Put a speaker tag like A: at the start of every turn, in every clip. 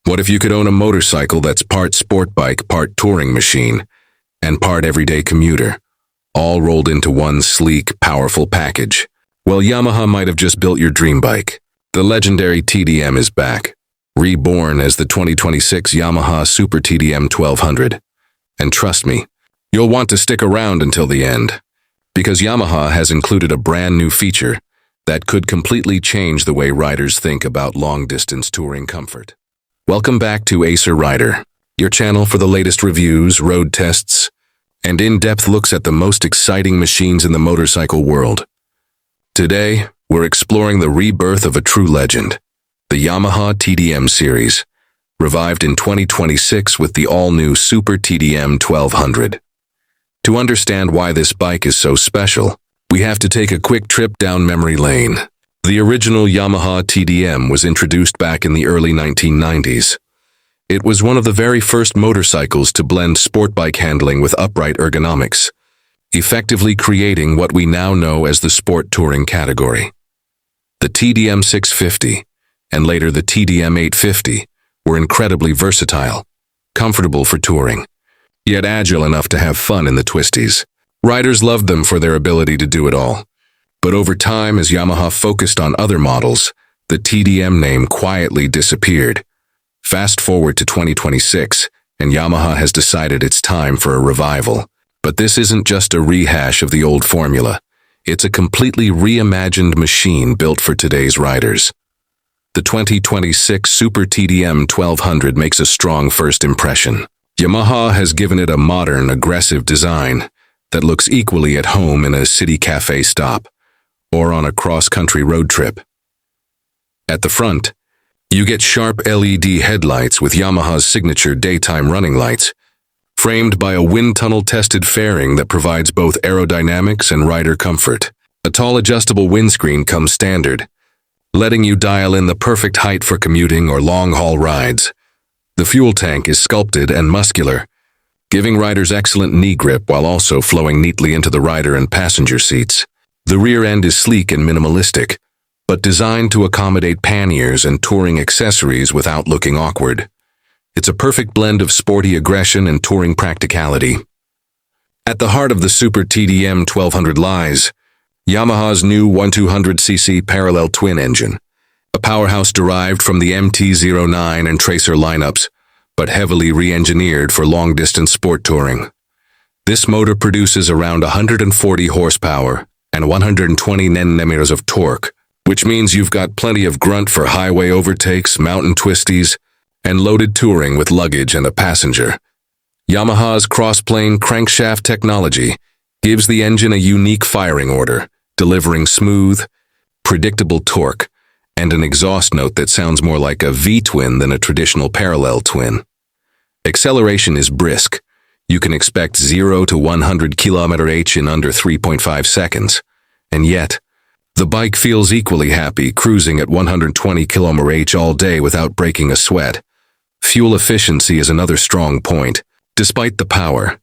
A: What if you could own a motorcycle that's part sport bike, part touring machine, and part everyday commuter, all rolled into one sleek, powerful package? Well, Yamaha might have just built your dream bike. The legendary TDM is back, reborn as the 2026 Yamaha Super TDM 1200. And trust me, you'll want to stick around until the end, because Yamaha has included a brand new feature that could completely change the way riders think about long-distance touring comfort. Welcome back to Acer Rider, your channel for the latest reviews, road tests, and in-depth looks at the most exciting machines in the motorcycle world. Today, we're exploring the rebirth of a true legend, the Yamaha TDM series, revived in 2026 with the all-new Super TDM 1200. To understand why this bike is so special, we have to take a quick trip down memory lane. The original Yamaha TDM was introduced back in the early 1990s. It was one of the very first motorcycles to blend sport bike handling with upright ergonomics, effectively creating what we now know as the sport touring category. The TDM 650, and later the TDM 850, were incredibly versatile, comfortable for touring, yet agile enough to have fun in the twisties. Riders loved them for their ability to do it all. But over time, as Yamaha focused on other models, the TDM name quietly disappeared. Fast forward to 2026, and Yamaha has decided it's time for a revival. But this isn't just a rehash of the old formula. It's a completely reimagined machine built for today's riders. The 2026 Super TDM 1200 makes a strong first impression. Yamaha has given it a modern, aggressive design that looks equally at home in a city cafe stop or on a cross-country road trip. At the front, you get sharp LED headlights with Yamaha's signature daytime running lights, framed by a wind tunnel-tested fairing that provides both aerodynamics and rider comfort. A tall adjustable windscreen comes standard, letting you dial in the perfect height for commuting or long-haul rides. The fuel tank is sculpted and muscular, giving riders excellent knee grip while also flowing neatly into the rider and passenger seats. The rear end is sleek and minimalistic, but designed to accommodate panniers and touring accessories without looking awkward. It's a perfect blend of sporty aggression and touring practicality. At the heart of the Super TDM 1200 lies Yamaha's new 1200cc parallel twin engine, a powerhouse derived from the MT-09 and Tracer lineups, but heavily re-engineered for long-distance sport touring. This motor produces around 140 horsepower and 120 Nm of torque, which means you've got plenty of grunt for highway overtakes, mountain twisties, and loaded touring with luggage and a passenger. Yamaha's cross-plane crankshaft technology gives the engine a unique firing order, delivering smooth, predictable torque and an exhaust note that sounds more like a V-twin than a traditional parallel twin. Acceleration is brisk. You can expect 0 to 100 km/h in under 3.5 seconds, and yet, the bike feels equally happy cruising at 120 km/h all day without breaking a sweat. Fuel efficiency is another strong point. Despite the power,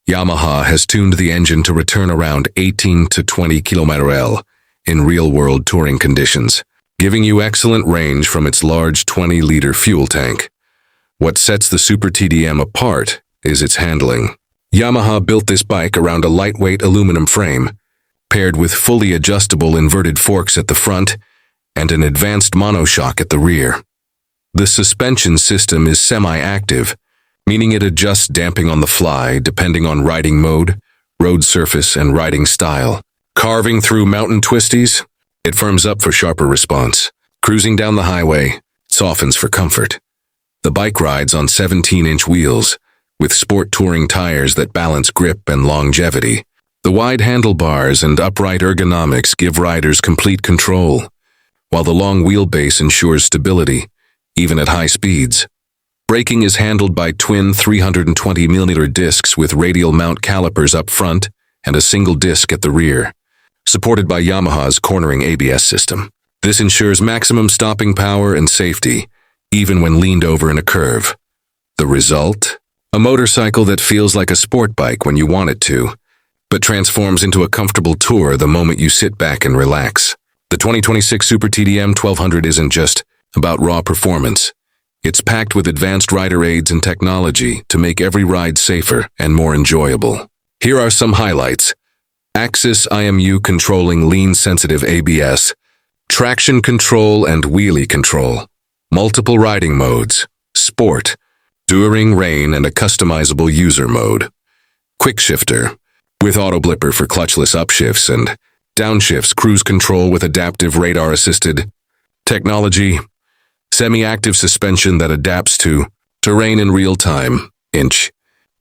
A: Yamaha has tuned the engine to return around 18 to 20 km/h in real-world touring conditions, giving you excellent range from its large 20-liter fuel tank. What sets the Super TDM apart is its handling. Yamaha built this bike around a lightweight aluminum frame, paired with fully adjustable inverted forks at the front and an advanced monoshock at the rear. The suspension system is semi-active, meaning it adjusts damping on the fly depending on riding mode, road surface, and riding style. Carving through mountain twisties, it firms up for sharper response. Cruising down the highway, it softens for comfort. The bike rides on 17-inch wheels, with sport touring tires that balance grip and longevity. The wide handlebars and upright ergonomics give riders complete control, while the long wheelbase ensures stability, even at high speeds. Braking is handled by twin 320mm discs with radial mount calipers up front and a single disc at the rear, supported by Yamaha's cornering ABS system. This ensures maximum stopping power and safety, even when leaned over in a curve. The result? A motorcycle that feels like a sport bike when you want it to, but transforms into a comfortable tour the moment you sit back and relax. The 2026 Super TDM 1200 isn't just about raw performance. It's packed with advanced rider aids and technology to make every ride safer and more enjoyable. Here are some highlights. Axis IMU controlling lean-sensitive ABS, traction control and wheelie control, multiple riding modes, sport, during rain and a customizable user mode. Quick shifter, with auto blipper for clutchless upshifts and downshifts, cruise control with adaptive radar-assisted technology, semi-active suspension that adapts to terrain in real time, inch,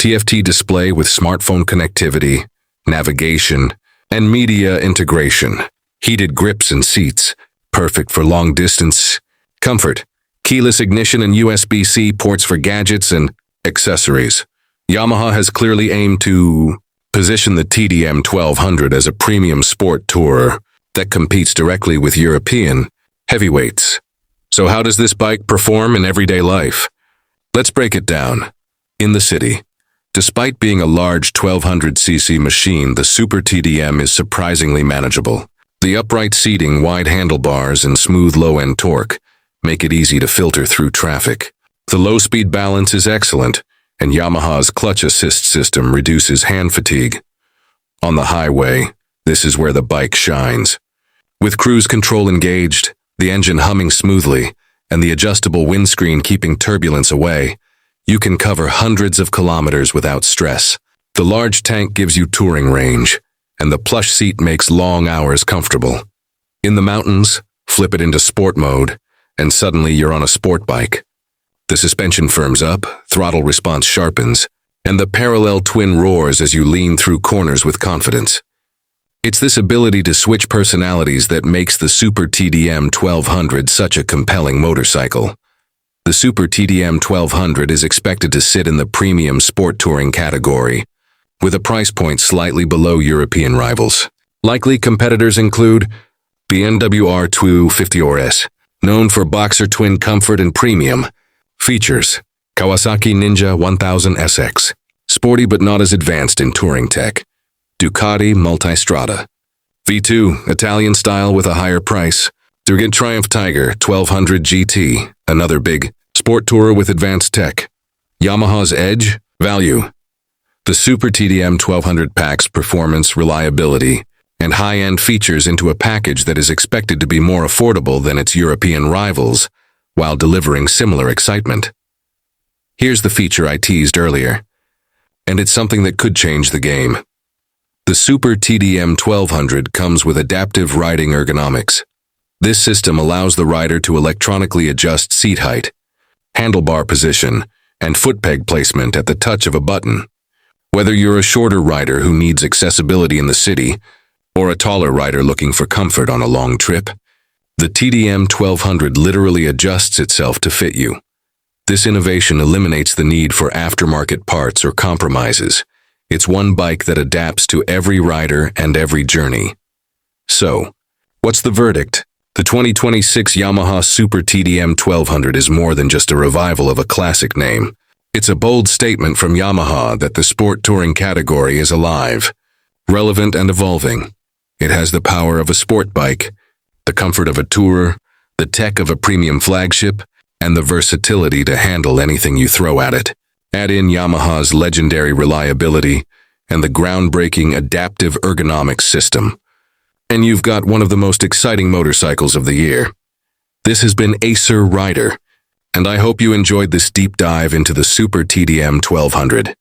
A: TFT display with smartphone connectivity, navigation, and media integration, heated grips and seats, perfect for long distance, comfort, keyless ignition and USB-C ports for gadgets and accessories. Yamaha has clearly aimed to position the TDM 1200 as a premium sport tourer that competes directly with European heavyweights. So how does this bike perform in everyday life? Let's break it down. In the city, despite being a large 1200cc machine, the Super TDM is surprisingly manageable. The upright seating, wide handlebars, and smooth low-end torque make it easy to filter through traffic. The low-speed balance is excellent, and Yamaha's clutch assist system reduces hand fatigue. On the highway, this is where the bike shines. With cruise control engaged, the engine humming smoothly, and the adjustable windscreen keeping turbulence away, you can cover hundreds of kilometers without stress. The large tank gives you touring range, and the plush seat makes long hours comfortable. In the mountains, flip it into sport mode, and suddenly you're on a sport bike. The suspension firms up, throttle response sharpens, and the parallel twin roars as you lean through corners with confidence. It's this ability to switch personalities that makes the Super TDM 1200 such a compelling motorcycle. The Super TDM 1200 is expected to sit in the premium sport touring category, with a price point slightly below European rivals. Likely competitors include BMW R250RS, known for boxer twin comfort and premium. Features: Kawasaki Ninja 1000 SX, sporty but not as advanced in touring tech. Ducati Multistrada V2, Italian style with a higher price. Durgant Triumph Tiger 1200 GT, another big sport tourer with advanced tech. Yamaha's Edge, value. The Super TDM 1200 packs performance, reliability, and high-end features into a package that is expected to be more affordable than its European rivals, while delivering similar excitement. Here's the feature I teased earlier, and it's something that could change the game. The Super TDM 1200 comes with adaptive riding ergonomics. This system allows the rider to electronically adjust seat height, handlebar position, and foot peg placement at the touch of a button. Whether you're a shorter rider who needs accessibility in the city, or a taller rider looking for comfort on a long trip, the TDM 1200 literally adjusts itself to fit you. This innovation eliminates the need for aftermarket parts or compromises. It's one bike that adapts to every rider and every journey. So, what's the verdict? The 2026 Yamaha Super TDM 1200 is more than just a revival of a classic name. It's a bold statement from Yamaha that the sport touring category is alive, relevant and evolving. It has the power of a sport bike, the comfort of a tourer, the tech of a premium flagship, and the versatility to handle anything you throw at it. Add in Yamaha's legendary reliability and the groundbreaking adaptive ergonomics system, and you've got one of the most exciting motorcycles of the year. This has been Acer Rider, and I hope you enjoyed this deep dive into the Super TDM 1200.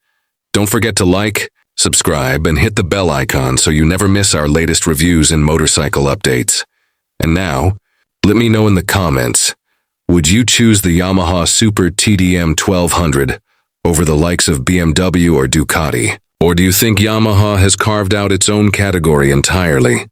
A: Don't forget to like, subscribe, and hit the bell icon so you never miss our latest reviews and motorcycle updates. And now, let me know in the comments, would you choose the Yamaha Super TDM 1200 over the likes of BMW or Ducati? Or do you think Yamaha has carved out its own category entirely?